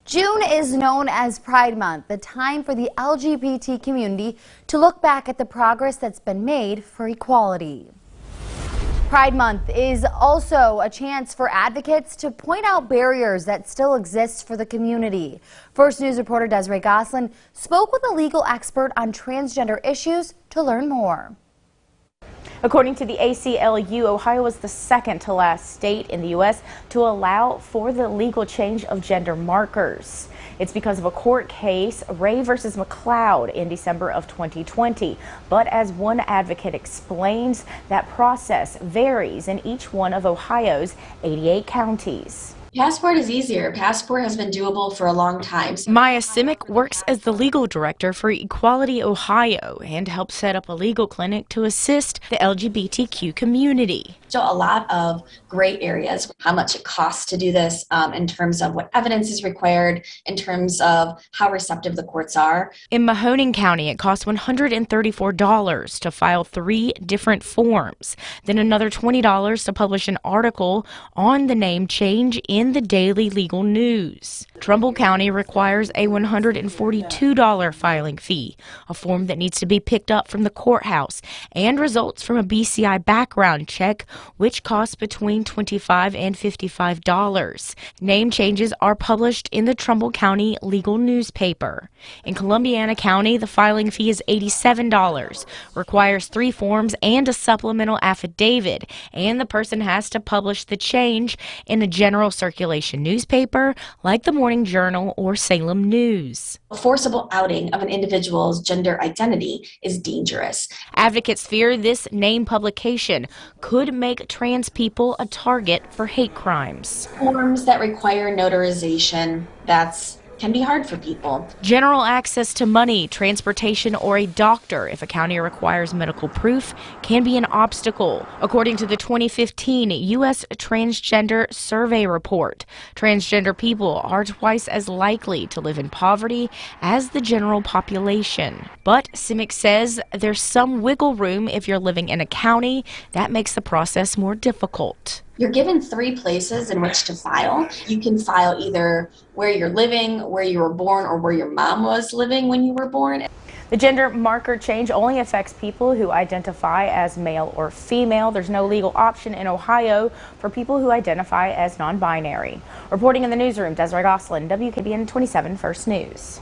June is known as Pride Month, the time for the LGBT community to look back at the progress that's been made for equality. Pride Month is also a chance for advocates to point out barriers that still exist for the community. First News reporter Desiree Goslin spoke with a legal expert on transgender issues to learn more. According to the ACLU, Ohio is the second to last state in the U.S. to allow for the legal change of gender markers. It's because of a court case, Ray versus McLoud, in December of 2020. But as one advocate explains, that process varies in each one of Ohio's 88 counties. Passport is easier. Passport has been doable for a long time. Maya Simic works as the legal director for Equality Ohio and helps set up a legal clinic to assist the LGBTQ community. So a lot of gray areas, how much it costs to do this in terms of what evidence is required, in terms of how receptive the courts are. In Mahoning County, it costs $134 to file 3 different forms, then another $20 to publish an article on the name change in the daily legal news. Trumbull County requires a $142 filing fee, a form that needs to be picked up from the courthouse and results from a BCI background check, which costs between $25 and $55. Name changes are published in the Trumbull County legal newspaper. In Columbiana County, the filing fee is $87, requires 3 forms and a supplemental affidavit, and the person has to publish the change in a general circulation newspaper like the Morning Journal or Salem News. A forcible outing of an individual's gender identity is dangerous. Advocates fear this name publication could make trans people a target for hate crimes. Forms that require notarization, can be hard for people. General access to money, transportation, or a doctor, if a county requires medical proof, can be an obstacle. According to the 2015 U.S. Transgender Survey report, transgender people are twice as likely to live in poverty as the general population. But Simic says there's some wiggle room if you're living in a county. That makes the process more difficult. You're given 3 places in which to file. You can file either where you're living, where you were born, or where your mom was living when you were born. The gender marker change only affects people who identify as male or female. There's no legal option in Ohio for people who identify as non-binary. Reporting in the newsroom, Desiree Goslin, WKBN 27 First News.